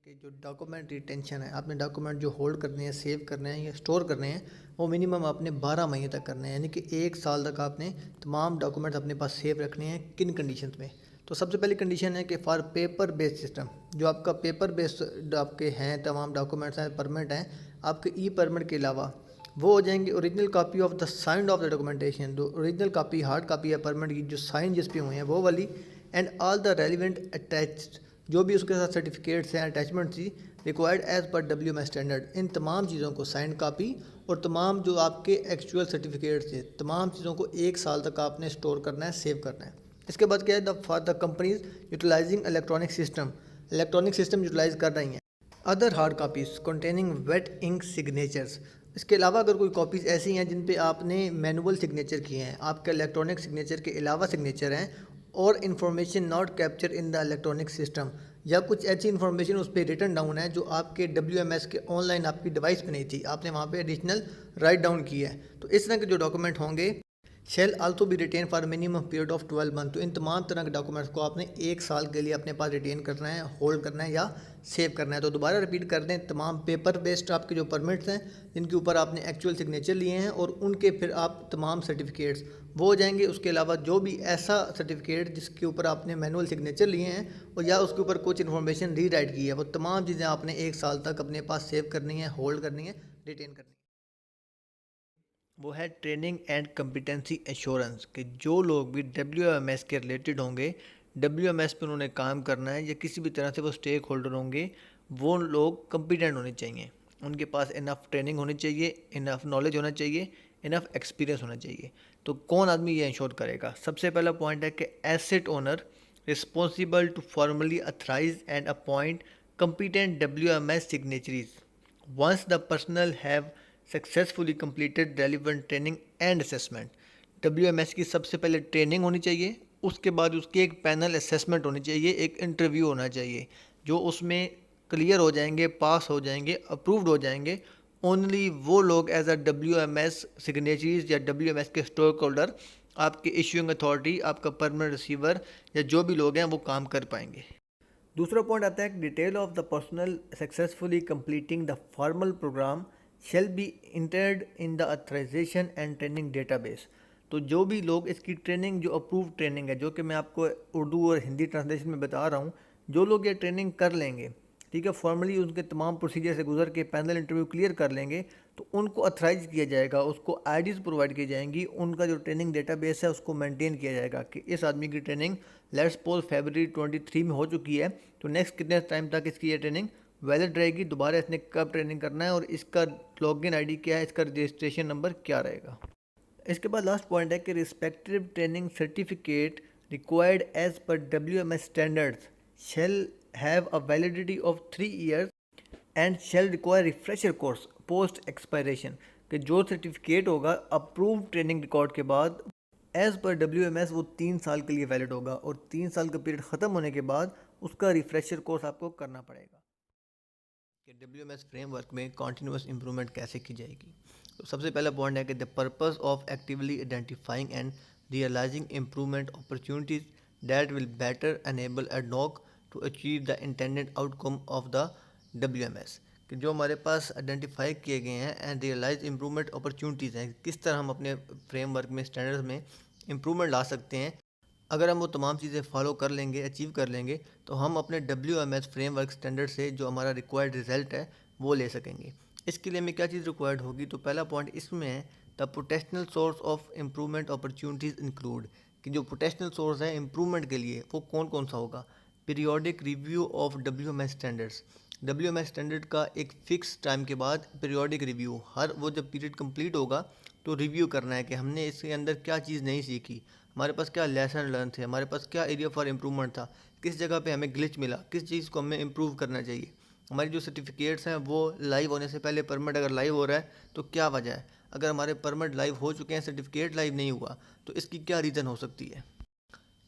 कि जो डॉक्यूमेंट रिटेंशन है, आपने डॉक्यूमेंट जो होल्ड करने हैं, सेव करने हैं या स्टोर करने हैं, वो मिनिमम आपने 12 महीने तक करने हैं, यानी कि 1 साल तक आपने तमाम डॉक्यूमेंट्स अपने पास सेव रखने हैं। किन कंडीशंस में? तो सबसे पहली कंडीशन है कि फॉर पेपर बेस्ड सिस्टम, जो आपका पेपर बेस्ड आपके हैं तमाम डॉक्यूमेंट्स हैं, परमिट हैं, आपके ई परमिट के अलावा वो हो जाएंगे original copy of the signed of the documentation, जो ओरिजिनल कॉपी, हार्ड कॉपी है परमिट की, जो साइन जिस पे हुए हैं वो वाली, and all the relevant attached, जो भी उसके साथ सर्टिफिकेट्स हैं, अटैचमेंट थी required as per WMS standard, इन तमाम चीज़ों को, साइन कॉपी और तमाम जो आपके एक्चुअल सर्टिफिकेट्स थे, तमाम चीज़ों को 1 साल तक आपने स्टोर करना है, सेव करना है। इसके बाद क्या है, for the companies utilizing electronic system utilize कर रही हैं, other hard copies containing wet ink signatures. इसके अलावा अगर कोई कॉपीज़ ऐसी हैं जिन पे आपने मैनुअल सिग्नेचर किए हैं, आपके इलेक्ट्रॉनिक सिग्नेचर के अलावा सिग्नेचर हैं, और information not capture in the electronic system, या कुछ ऐसी इन्फॉर्मेशन उस पर रिटर्न डाउन है जो आपके WMS के ऑनलाइन आपकी डिवाइस पे नहीं थी, आपने वहाँ पे एडिशनल राइट डाउन की है, तो इस तरह के जो डॉक्यूमेंट होंगे शेल आल्सो भी retain for minimum period of 12 month. तो इन तमाम तरह के डॉक्यूमेंट्स को आपने 1 साल के लिए अपने पास रिटेन करना है, होल्ड करना है या सेव करना है। तो दोबारा रिपीट कर दें, तमाम पेपर बेस्ड आपके जो परमिट्स हैं जिनके ऊपर आपने एक्चुअल सिग्नेचर लिए हैं, और उनके फिर आप तमाम सर्टिफिकेट्स वो हो जाएंगे। उसके अलावा जो भी ऐसा सर्टिफिकेट जिसके ऊपर आपने मैनुअल सिग्नेचर लिए हैं और या उसके ऊपर कुछ इन्फॉर्मेशन रीराइट की है, वो तमाम चीज़ें आपने 1 साल तक अपने पास सेव करनी है, होल्ड करनी है, रिटेन करनी है। वो है ट्रेनिंग एंड कम्पिटेंसी एश्योरेंस, कि जो लोग भी WMS के रिलेटेड होंगे, WMS पे उन्होंने काम करना है या किसी भी तरह से वो स्टेक होल्डर होंगे, वो लोग कम्पिटेंट होने चाहिए, उनके पास इनफ ट्रेनिंग होनी चाहिए, इनफ नॉलेज होना चाहिए, इनफ एक्सपीरियंस होना चाहिए। तो कौन आदमी ये इंश्योर करेगा? सबसे पहला पॉइंट है कि asset owner responsible to formally authorize and appoint competent WMS signatories once the personnel have successfully completed relevant training and assessment. WMS की सबसे पहले ट्रेनिंग होनी चाहिए, उसके बाद उसकी एक पैनल असेसमेंट होनी चाहिए, एक इंटरव्यू होना चाहिए, जो उसमें क्लियर हो जाएंगे, पास हो जाएंगे, अप्रूव्ड हो जाएंगे, ओनली वो लोग एज अ WMS सिग्नेचरीज या WMS के स्टोक होल्डर, आपके इश्यूइंग अथॉरिटी, आपका परमानेंट रिसीवर या जो भी लोग हैं वो काम कर पाएंगे। दूसरा पॉइंट आता है detail of the personnel successfully completing the formal program shall be entered in the authorization and training database. तो जो भी लोग इसकी ट्रेनिंग, जो अप्रूव ट्रेनिंग है, जो कि मैं आपको उर्दू और हिंदी ट्रांसलेशन में बता रहा हूँ, जो लोग ये ट्रेनिंग कर लेंगे, ठीक है, फॉर्मली उनके तमाम प्रोसीजर से गुजर के पैनल इंटरव्यू क्लियर कर लेंगे, तो उनको अथराइज किया जाएगा, उसको आईडीज़ प्रोवाइड की जाएंगी, उनका जो ट्रेनिंग डेटाबेस है उसको मेंटेन किया जाएगा कि इस आदमी की ट्रेनिंग लेट्स सपोज February 23 में हो चुकी है, तो नेक्स्ट कितने टाइम तक इसकी ये ट्रेनिंग वैलिड रहेगी, दोबारा इसने कब ट्रेनिंग करना है और इसका लॉगिन आईडी क्या है, इसका रजिस्ट्रेशन नंबर क्या रहेगा। इसके बाद लास्ट पॉइंट है कि respective training certificate required as per WMS standards shall have a validity of 3 years and shall require refresher course post expiration, कि जो सर्टिफिकेट होगा अप्रूव ट्रेनिंग रिकॉर्ड के बाद एज़ पर WMS वो 3 साल के लिए वैलिड होगा, और 3 साल का पीरियड ख़त्म होने के बाद उसका रिफ्रेशर कोर्स आपको करना पड़ेगा। कि WMS फ्रेमवर्क में कॉन्टीन्यूस इम्प्रूवमेंट कैसे की जाएगी। तो सबसे पहला पॉइंट है कि the purpose of actively identifying and realizing improvement opportunities that will better enable ADNOC to achieve the intended outcome of the WMS, कि जो हमारे पास आइडेंटिफाई किए गए हैं एंड रियलाइज इम्प्रूवमेंट अपॉर्चुनिटीज़ हैं, किस तरह हम अपने फ्रेमवर्क में स्टैंडर्ड्स में इम्प्रूवमेंट ला सकते हैं। अगर हम वो तमाम चीज़ें फॉलो कर लेंगे, अचीव कर लेंगे, तो हम अपने WMS फ्रेमवर्क स्टैंडर्ड से जो हमारा रिक्वायर्ड रिजल्ट है वो ले सकेंगे। इसके लिए हमें क्या चीज़ रिक्वायर्ड होगी, तो पहला पॉइंट इसमें है the potential source of improvement opportunities include, कि जो पोटेंशियल सोर्स है इम्प्रूवमेंट के लिए वो कौन कौन सा होगा। Periodic review of WMS standards, WMS standard का एक फ़िक्स टाइम के बाद पीरियोडिक रिव्यू, हर वो जब पीरियड कंप्लीट होगा तो रिव्यू करना है कि हमने इसके अंदर क्या चीज़ नहीं सीखी, हमारे पास क्या लेसन लर्न थे, हमारे पास क्या एरिया फॉर इम्प्रूवमेंट था, किस जगह पे हमें ग्लिच मिला, किस चीज़ को हमें इम्प्रूव करना चाहिए। हमारी जो सर्टिफिकेट्स हैं वो लाइव होने से पहले परमिट अगर लाइव हो रहा है तो क्या वजह है, अगर हमारे परमिट लाइव हो चुके हैं, सर्टिफिकेट लाइव नहीं हुआ, तो इसकी क्या रीज़न हो सकती है।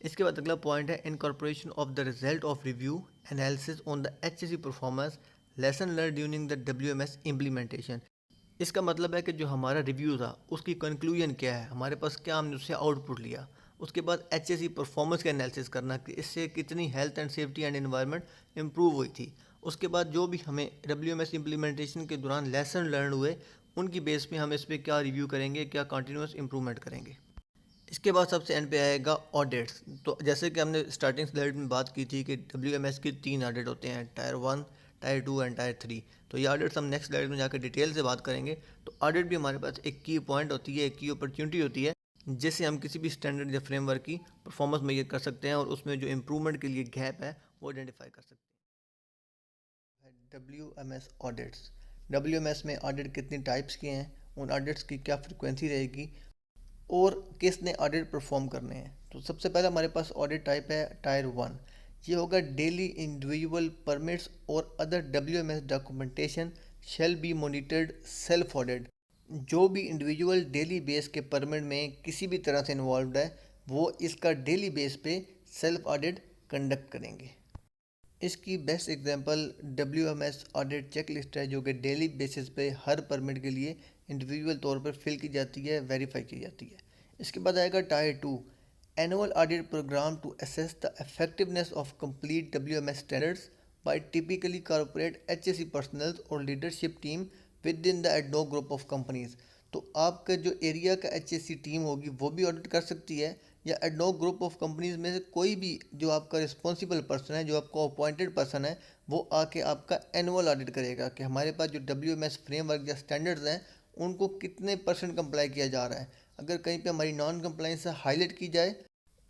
इसके बाद अगला पॉइंट है incorporation of the result of review analysis on the HSE performance lesson learn during the WMS implementation. इसका मतलब है कि जो हमारा रिव्यू था उसकी कंक्लूजन क्या है, हमारे पास क्या हमने उससे आउटपुट लिया। उसके बाद HSE परफॉर्मेंस का एनालिसिस करना कि इससे कितनी health and safety and environment improve हुई थी। उसके बाद जो भी हमें WMS इम्प्लीमेंटेशन के दौरान लेसन लर्न हुए उनकी बेस पे हम इस पर क्या रिव्यू करेंगे, क्या कंटिन्यूस इम्प्रूवमेंट करेंगे। इसके बाद सबसे एंड पे आएगा ऑडिट्स। तो जैसे कि हमने स्टार्टिंग स्लाइड में बात की थी कि WMS की 3 ऑडिट होते हैं, टायर 1, टायर 2 एंड टायर 3। तो ये ऑडिट्स हम नेक्स्ट स्लाइड में जाकर डिटेल से बात करेंगे। तो ऑडिट भी हमारे पास एक की पॉइंट होती है, एक की अपॉर्चुनिटी होती है, जिससे हम किसी भी स्टैंडर्ड या फ्रेमवर्क की परफॉर्मेंस मेजर कर सकते हैं और उसमें जो इम्प्रूवमेंट के लिए गैप है वो आइडेंटिफाई कर सकते हैं। WMS ऑडिट्स, WMS में ऑडिट कितनी टाइप्स के हैं, उन ऑडिट्स की क्या फ्रिक्वेंसी रहेगी और किसने ऑडिट परफॉर्म करने हैं। तो सबसे पहले हमारे पास ऑडिट टाइप है टायर 1। ये होगा डेली इंडिविजुअल परमिट्स और other WMS documentation shall be monitored self audit. जो भी इंडिविजुअल डेली बेस के परमिट में किसी भी तरह से इन्वॉल्व है वो इसका डेली बेस पे सेल्फ ऑडिट कंडक्ट करेंगे। इसकी best example WMS audit check list है, जो कि डेली बेसिस पे हर परमिट के लिए इंडिविजुअल तौर पर फिल की जाती है, वेरीफाई की जाती है। इसके बाद आएगा tier 2, annual audit programme to assess the effectiveness of complete WMS standards by typically corporate HSE personnel और leadership team within the ADNOC group of companies. तो आपका जो एरिया का HSE टीम होगी वो भी ऑडिट कर सकती है, या एडनॉक ग्रुप ऑफ कंपनीज में से कोई भी जो आपका रिस्पॉन्सिबल पर्सन है, जो आपका अपॉइंटेड पर्सन है, वो आके आपका एनुअल ऑडिट करेगा कि हमारे पास जो WMS फ्रेमवर्क या स्टैंडर्ड्स हैं उनको कितने परसेंट कंप्लाई किया जा रहा है। अगर कहीं पे हमारी नॉन कंप्लाइंस हाईलाइट की जाए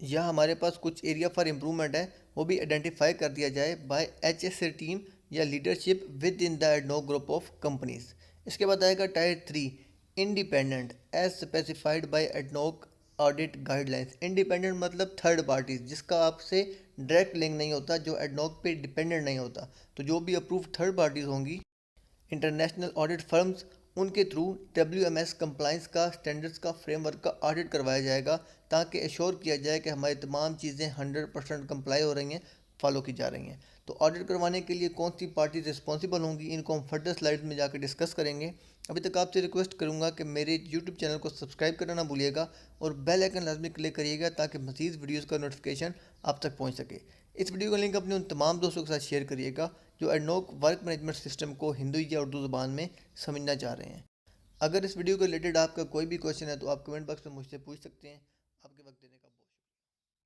या हमारे पास कुछ एरिया फॉर इम्प्रूवमेंट है वो भी आइडेंटिफाई कर दिया जाए बाय HSE टीम या leadership within the ADNOC group of companies. इसके बाद आएगा tier 3, independent as specified by ADNOC audit guidelines. Independent मतलब थर्ड पार्टीज, जिसका आपसे डायरेक्ट लिंक नहीं होता, जो एडनॉक पे डिपेंडेंट नहीं होता। तो जो भी अप्रूव थर्ड पार्टीज होंगी, इंटरनेशनल ऑडिट फर्म्स, उनके थ्रू WMS कंप्लाइंस का, स्टैंडर्ड्स का, फ्रेमवर्क का ऑडिट करवाया जाएगा, ताकि एश्योर किया जाए कि हमारी तमाम चीज़ें 100% कंप्लाई हो रही हैं, फॉलो की जा रही हैं। तो ऑडिट करवाने के लिए कौन सी पार्टी रिस्पॉन्सिबल होंगी, इनको हम फर्दर स्लाइड्स में जाकर डिस्कस करेंगे। अभी तक आपसे रिक्वेस्ट करूंगा कि मेरे YouTube चैनल को सब्सक्राइब करना ना भूलिएगा और बेल आइकन लाजमी क्लिक करिएगा ताकि मज़ीद वीडियोज़ का नोटिफिकेशन आप तक पहुँच सके। इस वीडियो का लिंक अपने उन तमाम दोस्तों के साथ शेयर करिएगा जो एडनॉक वर्क मैनेजमेंट सिस्टम को हिंदी या उर्दू ज़बान में समझना चाह रहे हैं। अगर इस वीडियो के रिलेटेड आपका कोई भी क्वेश्चन है तो आप कमेंट बॉक्स में मुझसे पूछ सकते हैं। आपके वक्त